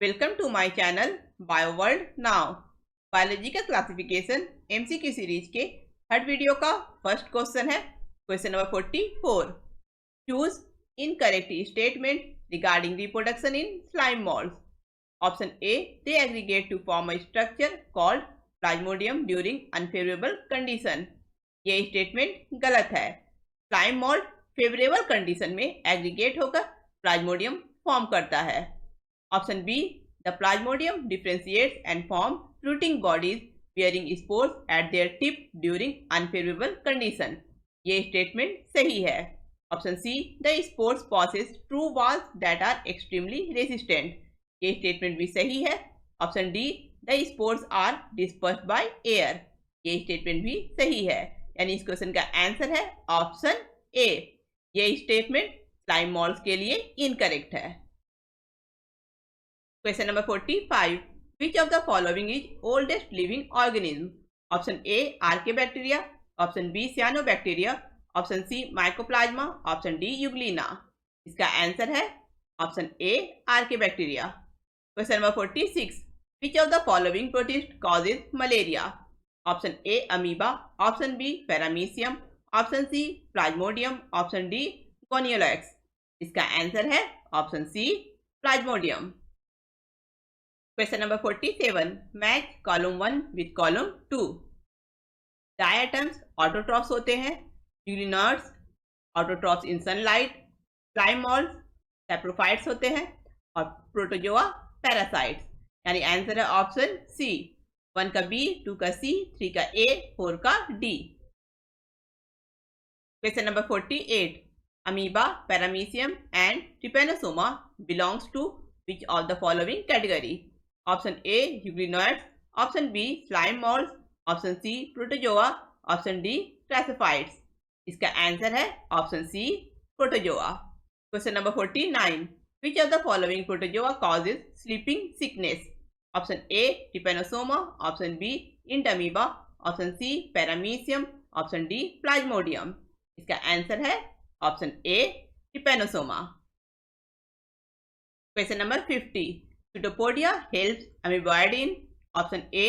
Welcome to my channel BioWorld Now। Biology का classification MCQ series के third video का first question है। Question number 44। Choose incorrect statement regarding reproduction in slime moulds. Option A, they aggregate to form a structure called plasmodium during unfavourable condition. ये statement गलत है। Slime mould favourable condition में aggregate होकर plasmodium form करता है। Option B, the plasmodium differentiates and form fruiting bodies bearing spores at their tip during unfavorable condition। ये statement सही है। Option C, the spores possess true walls that are extremely resistant। ये statement भी सही है। Option D, the spores are dispersed by air. ये statement भी सही है। यानी इस क्वेश्चन का आंसर है ऑप्शन ए। ये स्टेटमेंट स्लाइम मोल्ड्स के लिए इनकरेक्ट है। Question number 45। Which of the following is oldest living organism? Option A, archaebacteria. Option B, cyanobacteria. Option C, mycoplasma. Option D, euglena. इसका आंसर है option A, archaebacteria. Question number 46। Which of the following protist causes malaria? Option A, amoeba. Option B, paramecium. Option C, plasmodium. Option D, gonyaulax. इसका answer है option C, plasmodium. Question number 47। Match column 1 with column 2। Diatoms autotrophs होते हैं। Euglenoids autotrophs in sunlight. Slime moulds saprophytes होते हैं। और protozoa parasites. यानी answer है option C. 1 का बी, 2 का सी, 3 का ए, 4 का D. Question number 48। Amoeba, paramecium and trypanosoma belongs to which of the following category? Option A, euglenoids. Option B, slime moulds. Option C, protozoa. Option D, classifieds. इसका answer है option C, protozoa. Question number 49। Which of the following protozoa causes sleeping sickness? Option A, trypanosoma. Option B, entamoeba. Option C, paramecium. Option D, plasmodium. इसका answer है option A, trypanosoma. Question number 50। Pseudopodia helps amoeboid in option A,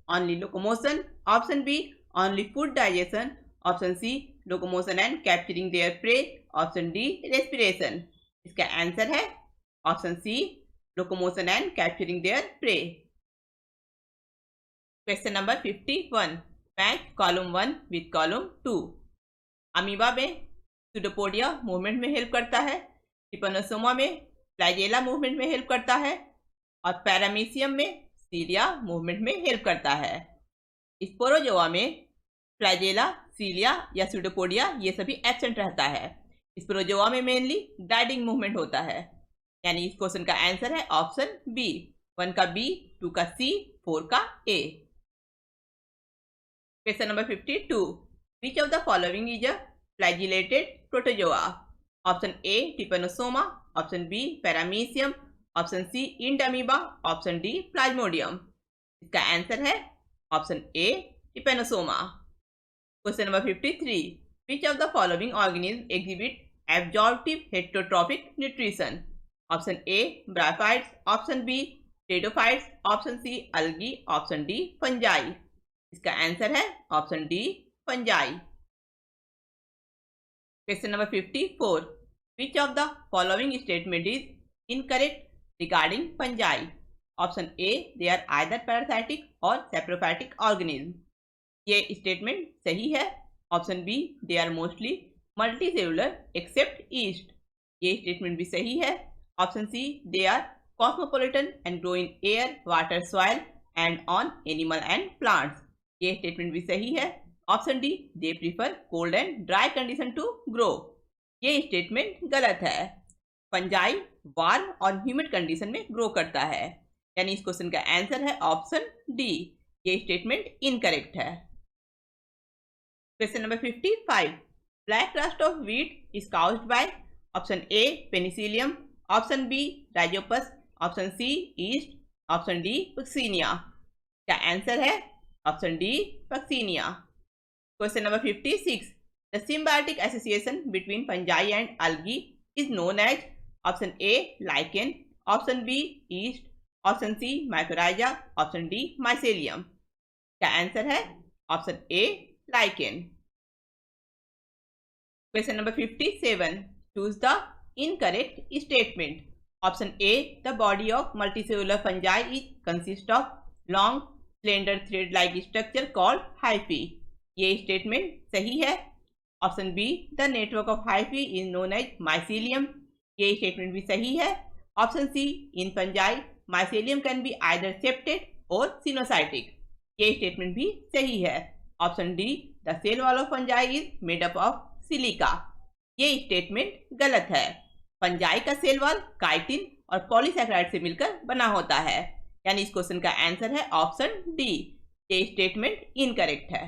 only locomotion। option B, only food digestion। option C, locomotion and capturing their prey। option D, respiration। इसका answer है option C, locomotion and capturing their prey। Question number 51। Match column 1 with column 2। Amoeba में Pseudopodia movement में help करता है। Trypanosoma में flagella movement में help करता है। और पैरामीशियम में सीलिया मूवमेंट में हेल्प करता है। स्पोरोजोआ में फ्लैजेला, सीलिया या स्यूडोपोडिया ये सभी एब्सेंट रहता है। स्पोरोजोआ में मेनली ग्लाइडिंग मूवमेंट होता है। यानी इस क्वेश्चन का आंसर है ऑप्शन बी। 1 का बी, 2 का सी, 4 का A. Question number 52। Which of the following is a flagellated protozoa? Option A, trypanosoma. Option B, paramecium. Option C, entamoeba. Option D, plasmodium. इसका आंसर है option A, trypanosoma. Question number 53। Which of the following organism exhibit absorptive heterotrophic nutrition? Option A, bryophytes. Option B, pteridophytes. Option C, algae. Option D, fungi. इसका answer है option D, fungi. Question number 54। Which of the following statement is incorrect regarding fungi? Option A, they are either parasitic और saprophytic organism. ये statement सही है। Option B, they are mostly multicellular except yeast. ये statement भी सही है। Option C, they are cosmopolitan and grow in air, water, soil and on animal and plants. ये statement भी सही है। Option D, they prefer cold and dry condition to grow. ये statement गलत है। फंजाई वार्म और ह्यूमिड कंडीशन में grow करता है। यानी इस क्वेश्चन का आंसर है ऑप्शन डी। ये स्टेटमेंट इनकरेक्ट है। Question number 55। Black rust of wheat is caused by option A, penicillium. Option B, rhizopus. Option C, yeast. Option D, vaccinia. क्या आंसर है option D, vaccinia. Question number 56। The symbiotic association between fungi and algae is known as option A, lichen. Option B, yeast. Option C mycorrhiza, option D mycelium. क्या answer है option A lichen. Question number 57, choose the incorrect statement. Option A, the body of multicellular fungi is consist of long slender thread like structure called hyphae. ये statement सही है। Option B, the network of hyphae is known as mycelium. ये statement भी सही है। Option C, in fungi mycelium can be either septate और coenocytic. ये statement भी सही है। Option D, the cell wall of fungi is made up of silica. ये स्टेटमेंट गलत है। फंजाई का सेल वॉल काइटिन और पॉलीसैकेराइड से मिलकर बना होता है, यानी इस क्वेश्चन का आंसर है ऑप्शन डी। ये स्टेटमेंट इनकरेक्ट है।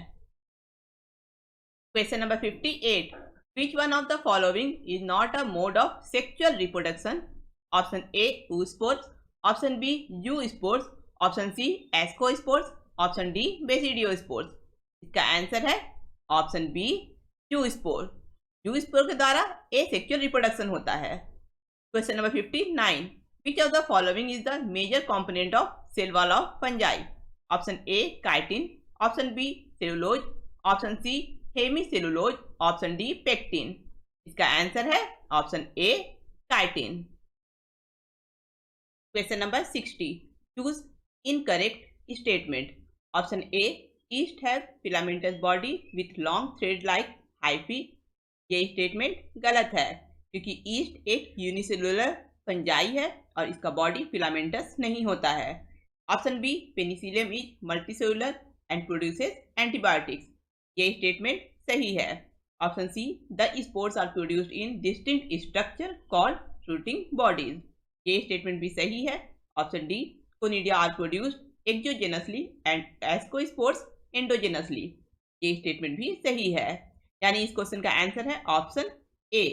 Question number 58, which one of the following is not a mode of sexual reproduction. Option A oospores, option B zoospores, option C ascospores, option D basidiospores. इसका answer है option B zoospore. Zoospore के द्वारा asexual reproduction होता है। Question number 59, which of the following is the major component of cell wall of fungi. Option A chitin, option B cellulose, option C hemicellulose, option D pectin. इसका answer है option A chitin. Question number 60, choose incorrect statement. Option A, yeast have filamentous body with long thread like hyphae. ये statement गलत है, क्योंकि east एक unicellular fungi है और इसका बॉडी फिलामेंटस नहीं होता है। Option B, penicillium is multicellular and produces antibiotics. ये स्टेटमेंट सही है। Option C, the spores are produced in distinct structure called fruiting bodies. ये स्टेटमेंट भी सही है। Option D, conidia are produced exogenously and ascospores endogenously. ये statement भी सही है, यानी इस क्वेश्चन का आंसर है ऑप्शन ए।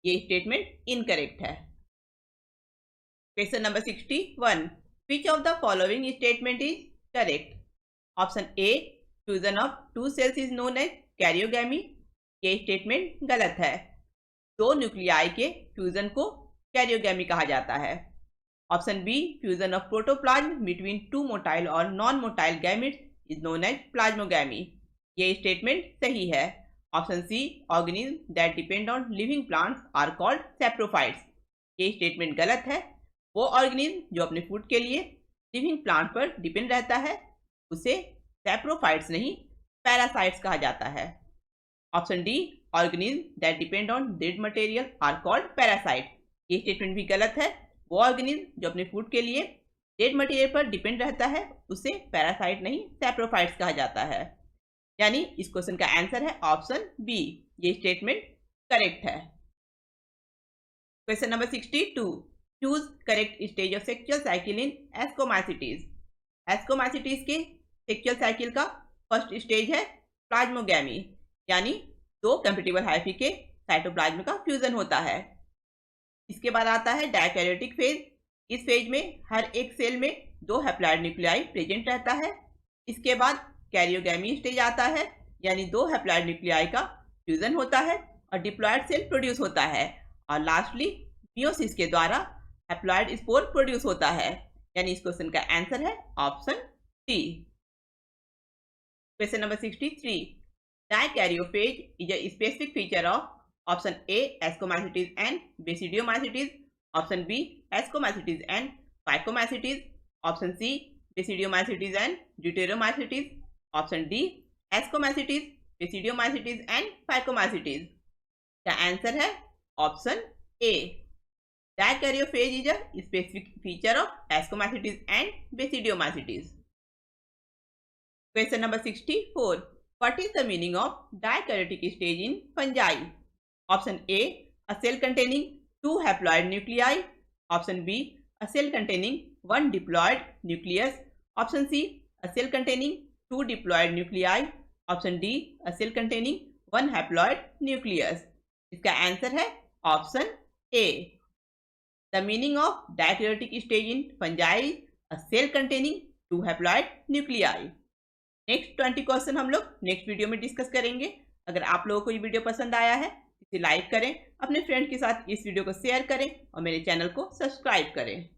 ये स्टेटमेंट इनकरेक्ट है। Question number 61, which of the following statement is correct. Option A, fusion of two cells is known as karyogamy. ये स्टेटमेंट गलत है। दो न्यूक्लियाई के फ्यूजन को कैरियोगैमी कहा जाता है। Option B, fusion of protoplasm between two motile और non motile gametes is known as plasmogamy. ये स्टेटमेंट सही है। Option C, organism that depend on living plants are called saprophytes. ये स्टेटमेंट गलत है। वो ऑर्गेनिज्म जो अपने फूड के लिए लिविंग प्लांट पर डिपेंड रहता है उसे सैप्रोफाइट्स नहीं पैरासाइट्स कहा जाता है। Option D, organism that depend on dead material are called parasite. ये स्टेटमेंट भी गलत है। वो ऑर्गेनिज्म जो अपने फूड के लिए डेड मटेरियल पर डिपेंड रहता है उसे पैरासाइट नहीं सैप्रोफाइट्स कहा जाता है, यानी इस क्वेश्चन का आंसर है ऑप्शन बी। ये स्टेटमेंट करेक्ट है। Question number 62, choose correct stage of sexual cycle in ascomycetes. Ascomycetes के सेक्सुअल साइकिल का फर्स्ट स्टेज है प्लाज्मोगैमी, यानी दो कंपैटिबल हाइफी के साइटोप्लाज्म का फ्यूजन होता है। इसके बाद आता है डायकैरियोटिक फेज। इस फेज में हर एक सेल में दो हैप्लॉइड न्यूक्लियाई प्रेजेंट रहता है। इसके बाद कैरियोगैमी स्टेज आता है, यानी दो हैप्लॉइड न्यूक्लियाई का फ्यूजन होता है और डिप्लॉयड सेल प्रोड्यूस होता है। और लास्टली मियोसिस के द्वारा हैप्लॉइड स्पोर प्रोड्यूस होता है, यानी इस क्वेश्चन का आंसर है option C. Question number 63, dikaryophase is a specific feature of option A ascomycetes and basidiomycetes, option B ascomycetes and phycomycetes, option C basidiomycetes and deuteromycetes, option D ascomycetes, basidiomycetes and phycomycetes. का answer है option A. Dikaryophase is a specific feature of ascomycetes and basidiomycetes. Question number 64, what is the meaning of dikaryotic stage in fungi? Option A, a cell containing two haploid nuclei. Option B, a cell containing one diploid nucleus. Option C, a cell containing two diploid nuclei. Option D, a cell containing one haploid nucleus. इसका answer है option A. The meaning of dikaryotic stage in fungi is a cell containing two haploid nuclei. Next 20 question हम लोग next video में discuss करेंगे। अगर आप लोगों को ये वीडियो पसंद आया है इसे लाइक करें, अपने फ्रेंड के साथ इस वीडियो को शेयर करें और मेरे चैनल को सब्सक्राइब करें।